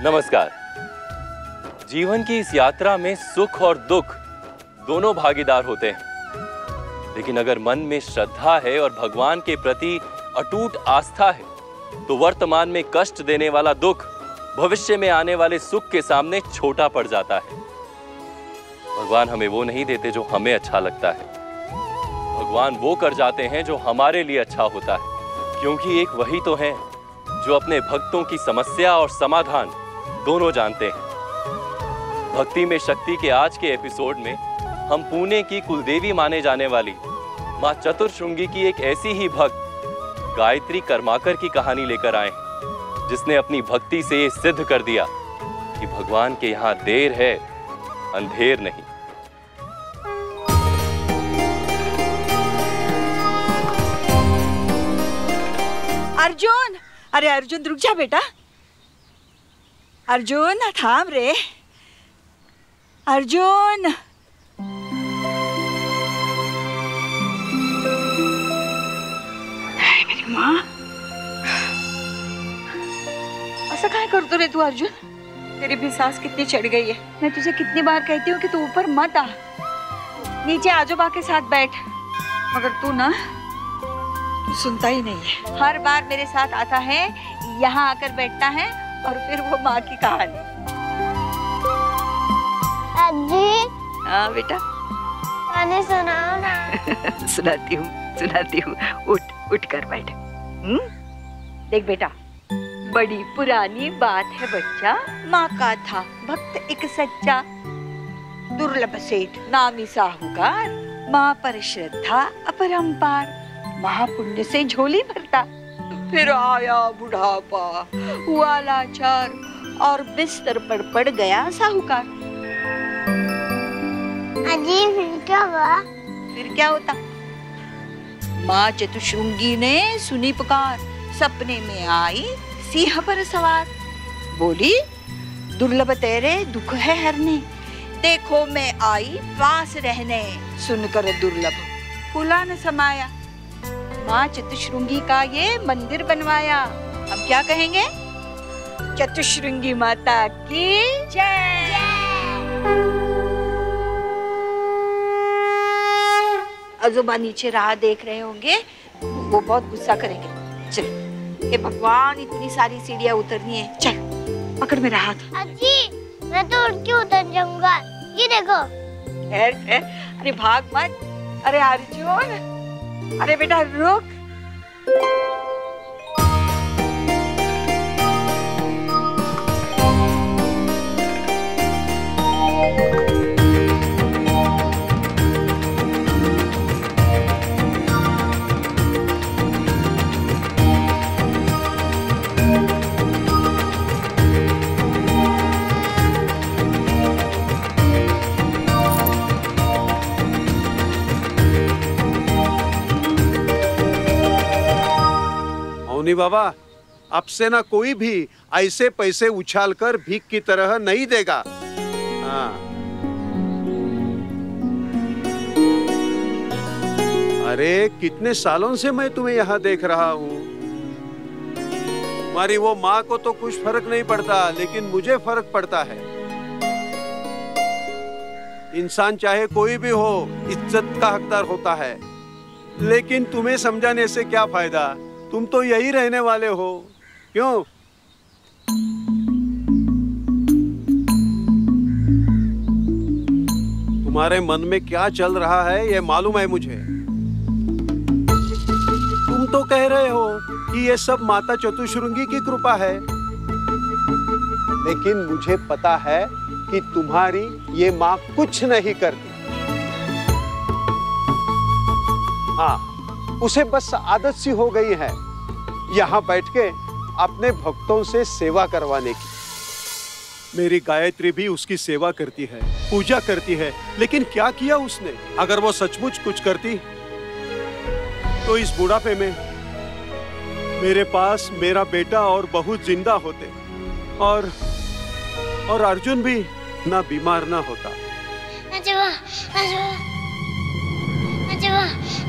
नमस्कार। जीवन की इस यात्रा में सुख और दुख दोनों भागीदार होते हैं, लेकिन अगर मन में श्रद्धा है और भगवान के प्रति अटूट आस्था है तो वर्तमान में कष्ट देने वाला दुख भविष्य में आने वाले सुख के सामने छोटा पड़ जाता है। भगवान हमें वो नहीं देते जो हमें अच्छा लगता है, भगवान वो कर जाते हैं जो हमारे लिए अच्छा होता है, क्योंकि एक वही तो है जो अपने भक्तों की समस्या और समाधान दोनों जानते हैं। भक्ति में शक्ति के आज के एपिसोड में हम पुणे की कुलदेवी माने जाने वाली मां चतुश्रृंगी की एक ऐसी ही भक्त गायत्री कर्माकर की कहानी लेकर आए हैं, जिसने अपनी भक्ति से ये सिद्ध कर दिया कि भगवान के यहाँ देर है, अंधेर नहीं। अर्जुन, अरे अर्जुन रुक जा बेटा। अर्जुन थाम रे। अर्जुन, मेरी माँ, ऐसा काय करतो रे तू अर्जुन? तेरी भी सांस कितनी चढ़ गई है। मैं तुझे कितनी बार कहती हूँ कि तू ऊपर मत आ, नीचे आजोबा के साथ बैठ, मगर तू ना सुनता ही नहीं है। हर बार मेरे साथ आता है, यहाँ आकर बैठता है और फिर वो माँ की कहानी। अजी। हाँ बेटा। कहानी सुनाओ ना। सुनाती हूँ। उठ कर बैठ। देख बेटा, बड़ी पुरानी बात है बच्चा। माँ का था भक्त एक सच्चा, दुर्लभ सेठ नामी साहूकार, माँ पर श्रद्धा अपरंपार, महापुण्य से झोली भरता। फिर आया बुढ़ापा, हुआ लाचार और बिस्तर पर पड़ गया साहूकार। अजी फिर क्या हुआ? फिर क्या होता? माँ चतुश्रृंगी ने सुनी पुकार, सपने में आई सिंह पर सवार, बोली दुर्लभ तेरे दुख है हरने, देखो मैं आई पास रहने, सुनकर दुर्लभ फूला न समाया। माँ चतुश्रृंगी का ये मंदिर बनवाया। हम क्या कहेंगे? चतुश्रृंगी माता की जय। आजोबा नीचे राह देख रहे होंगे, वो बहुत गुस्सा करेंगे। चल, हे भगवान, इतनी सारी सीढ़ियाँ उतरनी है, चल पकड़ मेरा हाथ। अजी मैं तो उड़ के उतर जाऊंगा, ये देखो। अरे भाग मत। अरे अर्जुन, अरे बेटा रुक। बाबा, अब से ना कोई भी ऐसे पैसे उछालकर भीख की तरह नहीं देगा। हाँ। अरे कितने सालों से मैं तुम्हें यहाँ देख रहा हूँ। तुम्हारी वो माँ को तो कुछ फर्क नहीं पड़ता, लेकिन मुझे फर्क पड़ता है। इंसान चाहे कोई भी हो, इज्जत का हकदार होता है, लेकिन तुम्हें समझाने से क्या फायदा? तुम तो यही रहने वाले हो, क्यों? तुम्हारे मन में क्या चल रहा है ये मालूम है मुझे। तुम तो कह रहे हो कि ये सब माता चतुश्रृंगी की कृपा है, लेकिन मुझे पता है कि तुम्हारी ये माँ कुछ नहीं करती। हाँ, उसे बस आदत सी हो गई है यहाँ बैठ के अपने भक्तों से सेवा करवाने की। मेरी गायत्री भी उसकी सेवा करती है, पूजा करती है, लेकिन क्या किया उसने? अगर वो सचमुच कुछ करती तो इस बुढ़ापे में मेरे पास मेरा बेटा और बहू जिंदा होते, और अर्जुन भी ना बीमार ना होता। आजोबा, आजोबा, आजोबा,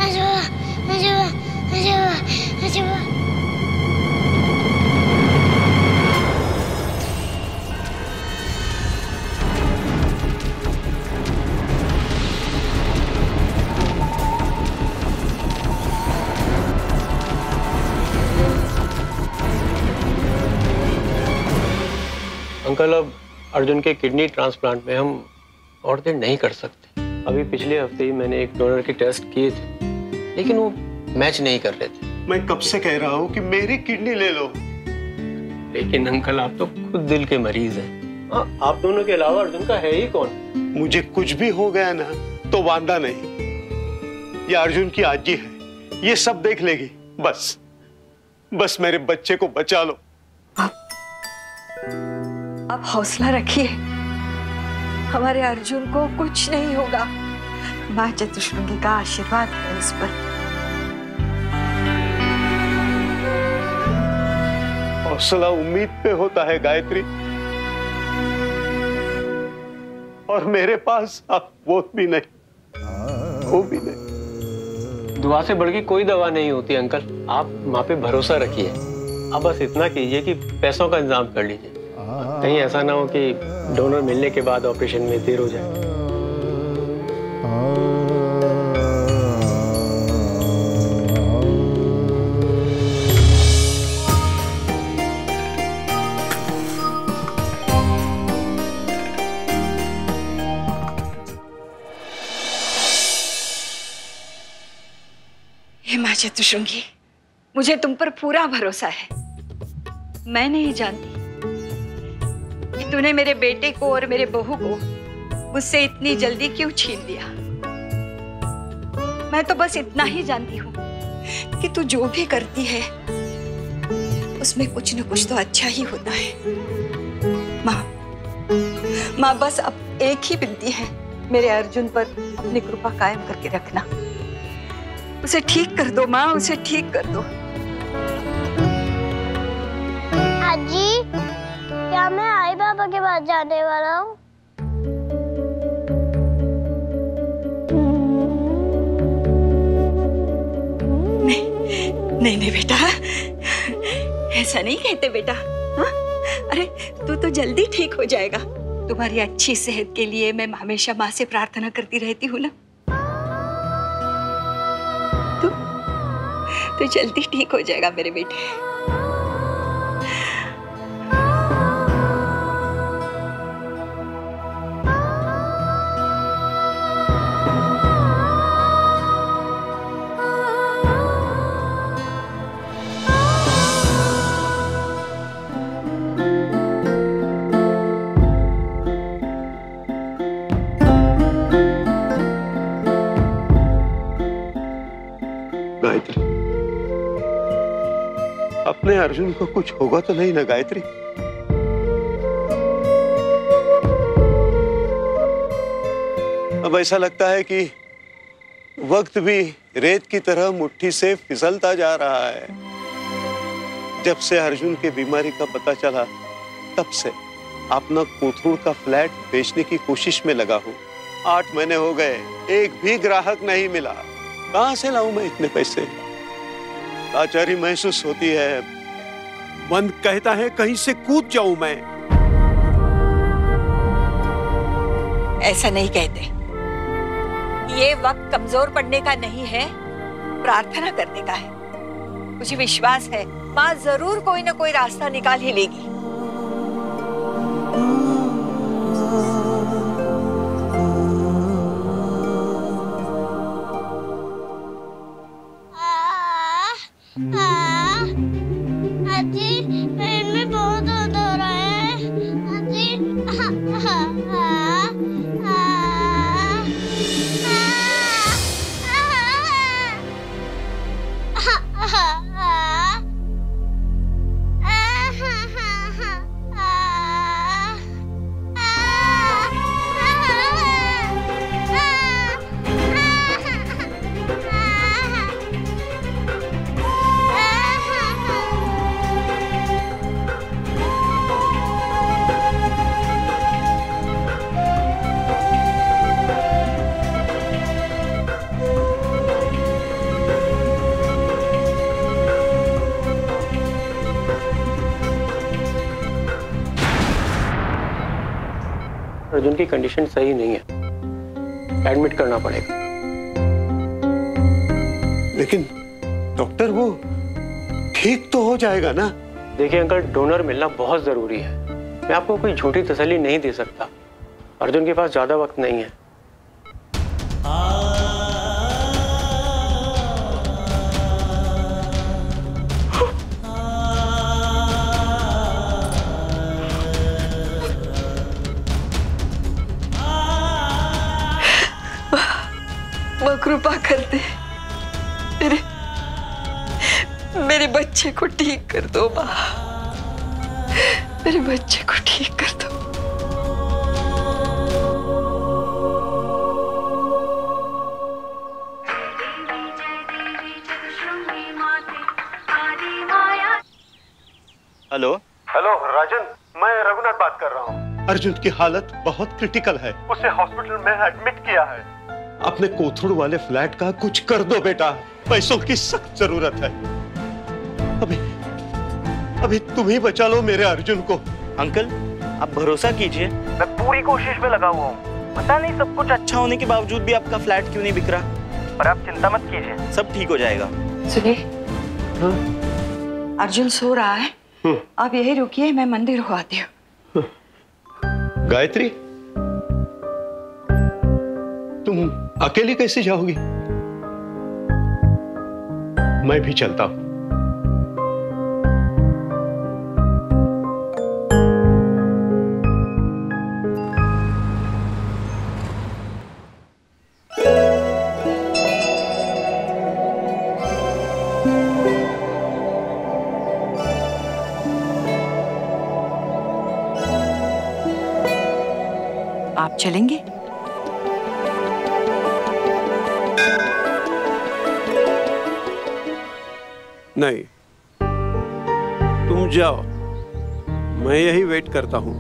आजोबा, आजोबा, आजोबा, आजोबा। अंकल, अब अर्जुन के किडनी ट्रांसप्लांट में हम और देर नहीं कर सकते। अभी पिछले हफ्ते ही मैंने एक डोनर के टेस्ट किए थे, लेकिन वो मैच नहीं कर रहे थे। मैं कब से कह रहा हूँ कि मेरी किडनी ले लो। लेकिन अंकल, आप तो खुद दिल के मरीज हैं। आप दोनों के अलावा अर्जुन का है ही कौन? मुझे कुछ भी हो गया ना तो वांदा नहीं, ये अर्जुन की आजी है, ये सब देख लेगी। बस मेरे बच्चे को बचा लो। अब हौसला रखिए, हमारे अर्जुन को कुछ नहीं होगा। माँ चतुश्रुंगी का आशीर्वाद है उस पर। हौसला उम्मीद पे होता है गायत्री, और मेरे पास अब वो भी नहीं। दुआ से बढ़ के कोई दवा नहीं होती अंकल। आप माँ पे भरोसा रखिए। आप बस इतना कीजिए कि पैसों का इंतजाम कर लीजिए। कहीं ऐसा ना हो कि डोनर मिलने के बाद ऑपरेशन में देर हो जाए। हे माँ चतुश्रुंगी, मुझे तुम पर पूरा भरोसा है। मैं नहीं जानती कि तूने मेरे बेटे को और मेरे बहू को मुझसे इतनी जल्दी क्यों छीन लिया। मैं तो बस इतना ही जानती हूँ कि तू जो भी करती है उसमें कुछ न कुछ तो अच्छा ही होता है। माँ बस अब एक ही विनती है, मेरे अर्जुन पर अपनी कृपा कायम करके रखना। उसे ठीक कर दो माँ, उसे ठीक कर दो। आजी, क्या मैं आई बाबा के पास जाने वाला हूँ? नहीं बेटा, ऐसा नहीं कहते बेटा। हाँ? अरे तू तो जल्दी ठीक हो जाएगा। तुम्हारी अच्छी सेहत के लिए मैं हमेशा माँ से प्रार्थना करती रहती हूँ ना। तू जल्दी ठीक हो जाएगा मेरे बेटे। गायत्री, अपने अर्जुन को कुछ होगा तो नहीं ना गायत्री? अब ऐसा लगता है कि वक्त भी रेत की तरह मुट्ठी से फिसलता जा रहा है। जब से अर्जुन की बीमारी का पता चला, तब से अपना कोथरूड का फ्लैट बेचने की कोशिश में लगा हूँ। 8 महीने हो गए, एक भी ग्राहक नहीं मिला। कहां से लाऊं मैं इतने पैसे? लाचारी महसूस होती है। मन कहता है कहीं से कूद जाऊं मैं। ऐसा नहीं कहते। ये वक्त कमजोर पड़ने का नहीं है, प्रार्थना करने का है। मुझे विश्वास है माँ जरूर कोई ना कोई रास्ता निकाल ही लेगी। आजी, पेट में बहुत दर्द हो रहा है। आजी, अर्जुन की कंडीशन सही नहीं है, एडमिट करना पड़ेगा। लेकिन डॉक्टर, वो ठीक तो हो जाएगा ना? देखिए अंकल, डोनर मिलना बहुत जरूरी है। मैं आपको कोई झूठी तसल्ली नहीं दे सकता। अर्जुन के पास ज्यादा वक्त नहीं है। माँ कृपा कर दे, मेरे बच्चे को ठीक कर दो माँ, मेरे बच्चे को ठीक कर दो। हेलो हेलो राजन, मैं रघुनाथ बात कर रहा हूँ। अर्जुन की हालत बहुत क्रिटिकल है, उसे हॉस्पिटल में एडमिट किया है। अपने कोथरूड वाले फ्लैट का कुछ कर दो बेटा, पैसों की सख्त जरूरत है। अभी तुम ही बचा लो मेरे अर्जुन को। अंकल आप भरोसा कीजिए, मैं पूरी कोशिश में लगा हुआ हूँ। पता नहीं सब कुछ अच्छा होने के बावजूद भी आपका फ्लैट क्यों नहीं बिक रहा, पर आप चिंता मत कीजिए, सब ठीक हो जाएगा। सुनिए, अर्जुन सो रहा है, आप यही रुकिए, मैं मंदिर हो आती हूँ। गायत्री, तुम अकेली कैसे जाओगी? मैं भी चलता हूं। आप चलेंगे? नहीं, तुम जाओ, मैं यही वेट करता हूं।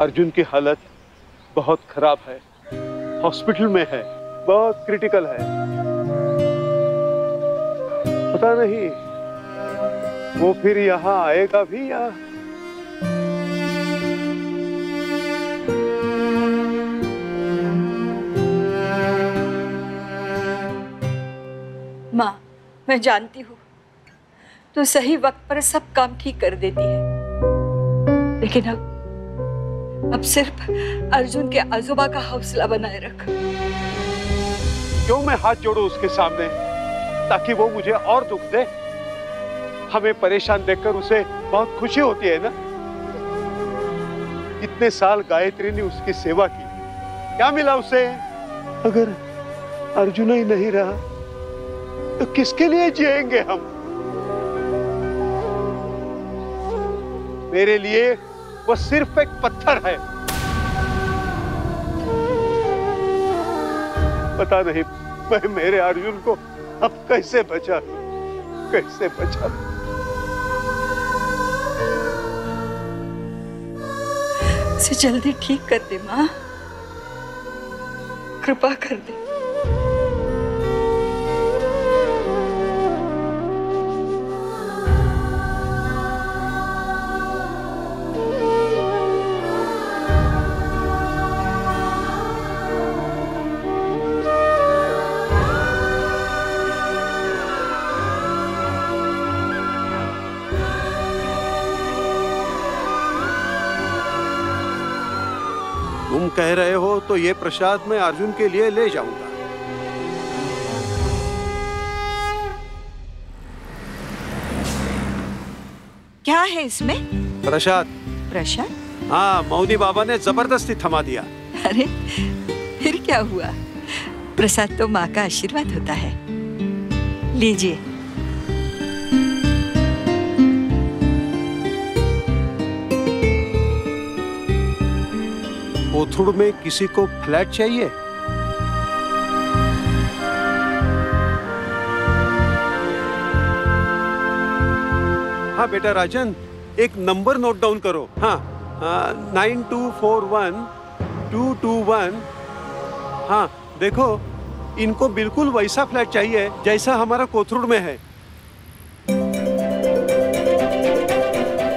अर्जुन की हालत बहुत खराब है, हॉस्पिटल में है, बहुत क्रिटिकल है। पता नहीं वो फिर यहाँ आएगा भी या? माँ, मैं जानती हूँ तो सही वक्त पर सब काम ठीक कर देती है, लेकिन अब सिर्फ अर्जुन के आजोबा का हौसला बनाए रख। क्यों मैं हाथ जोड़ूं उसके सामने ताकि वो मुझे और दुख दे? हमें परेशान देखकर उसे बहुत खुशी होती है ना। इतने साल गायत्री ने उसकी सेवा की, क्या मिला उसे? अगर अर्जुन ही नहीं रहा तो किसके लिए जिएंगे हम? मेरे लिए वो सिर्फ एक पत्थर है। पता नहीं मैं मेरे अर्जुन को अब कैसे बचा लूं, कैसे बचा लूं? उसे जल्दी ठीक कर दे माँ, कृपा कर दे। तुम कह रहे हो तो ये प्रसाद मैं अर्जुन के लिए ले जाऊंगा। क्या है इसमें? प्रसाद। प्रसाद? हाँ, मौनी बाबा ने जबरदस्ती थमा दिया। अरे फिर क्या हुआ? प्रसाद तो माँ का आशीर्वाद होता है, लीजिए। कोथरूड में किसी को फ्लैट चाहिए? हाँ बेटा राजन, एक नंबर नोट डाउन करो। हाँ, 9241-221। हाँ देखो, इनको बिल्कुल वैसा फ्लैट चाहिए जैसा हमारा कोथरूड में है।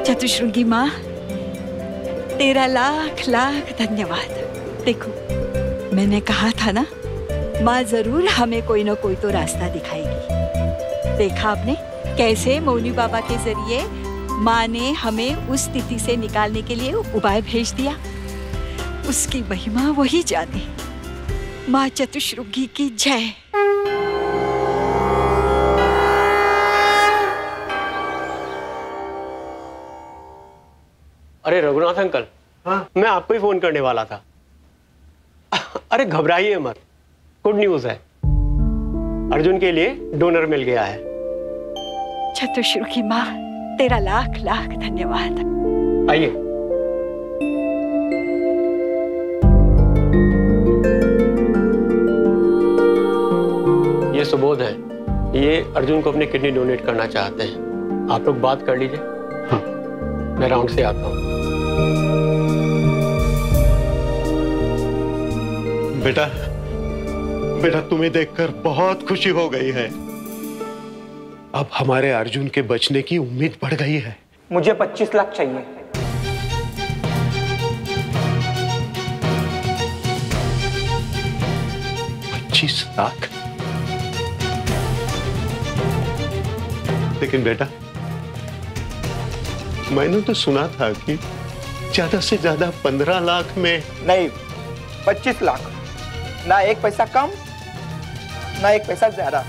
चतुश्रृंगी माँ, तेरा लाख लाख धन्यवाद। देखो, मैंने कहा था ना, माँ जरूर हमें कोई ना कोई तो रास्ता दिखाएगी। देखा आपने कैसे मौनी बाबा के जरिए माँ ने हमें उस स्थिति से निकालने के लिए उपाय भेज दिया। उसकी महिमा वही जाने। माँ चतुश्रृंगी की जय। अरे रघुनाथ अंकल, हाँ मैं आपको ही फोन करने वाला था। अरे घबराइए मत, गुड न्यूज है। अर्जुन के लिए डोनर मिल गया है। चतुश्रृंगी माँ, तेरा लाख लाख धन्यवाद। आइए। ये सुबोध है, ये अर्जुन को अपनी किडनी डोनेट करना चाहते हैं। आप लोग बात कर लीजिए। हाँ, मैं राउंड से आता हूँ। बेटा, बेटा तुम्हें देखकर बहुत खुशी हो गई है। अब हमारे अर्जुन के बचने की उम्मीद बढ़ गई है। मुझे 25 लाख चाहिए। लाख? लेकिन बेटा, मैंने तो सुना था कि ज्यादा से ज्यादा 15 लाख में। नहीं, 25 लाख। ना एक पैसा कम, ना एक पैसा ज्यादा।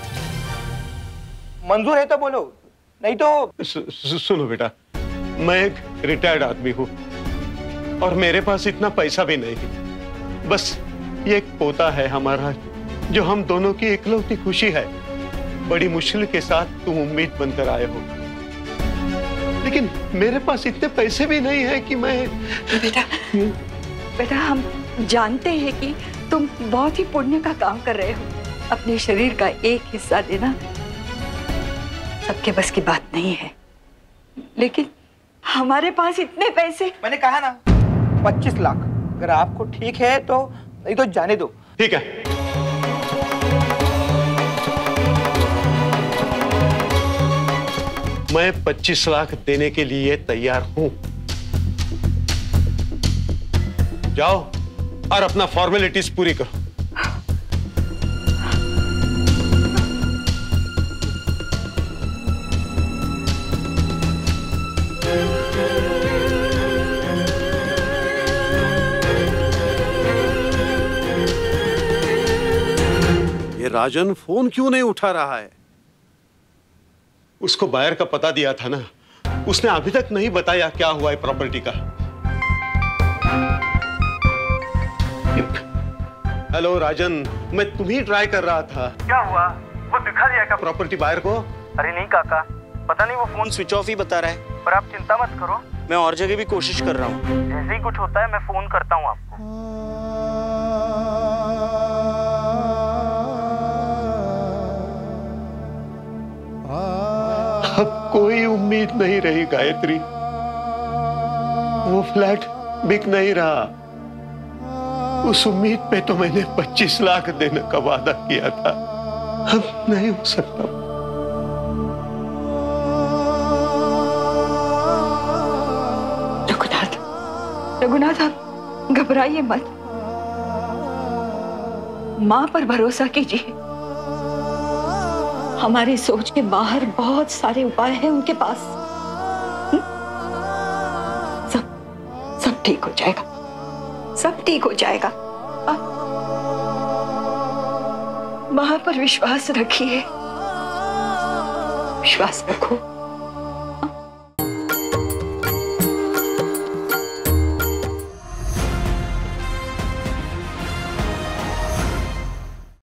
मंजूर है तो बोलो, नहीं तो। सुनो बेटा, मैं एक रिटायर्ड आदमी हूं और मेरे पास इतना पैसा भी नहीं। बस ये एक पोता है हमारा, जो हम दोनों की इकलौती खुशी है। बड़ी मुश्किल के साथ तुम उम्मीद बनकर आए हो, लेकिन मेरे पास इतने पैसे भी नहीं है कि मैं। बेटा, हम जानते हैं कि तुम बहुत ही पुण्य का काम कर रहे हो। अपने शरीर का एक हिस्सा देना सबके बस की बात नहीं है, लेकिन हमारे पास इतने पैसे। मैंने कहा ना 25 लाख। अगर आपको ठीक है तो, नहीं तो जाने दो। ठीक है, मैं 25 लाख देने के लिए तैयार हूं। जाओ और अपना फॉर्मेलिटीज पूरी करो। ये राजन फोन क्यों नहीं उठा रहा है? उसको बायर का पता दिया था ना, उसने अभी तक नहीं बताया क्या हुआ है प्रॉपर्टी का। हेलो राजन, मैं तुम्ही ट्राई कर रहा था। क्या हुआ? वो दिखा दिया क्या प्रॉपर्टी बायर को? अरे नहीं काका, पता नहीं, वो फोन स्विच ऑफ ही बता रहा है। पर आप चिंता मत करो, मैं और जगह भी कोशिश कर रहा हूँ। जैसे ही कुछ होता है मैं फोन करता हूँ आपको। अब कोई उम्मीद नहीं रही गायत्री, वो फ्लैट बिक नहीं रहा। उस उम्मीद पे तो मैंने 25 लाख देने का वादा किया था। अब नहीं हो सकता। रघुनाथ, आप घबराइए मत। मां पर भरोसा कीजिए। हमारी सोच के बाहर बहुत सारे उपाय हैं उनके पास। सब ठीक हो जाएगा, सब ठीक हो जाएगा। मां पर विश्वास रखिए, विश्वास रखो।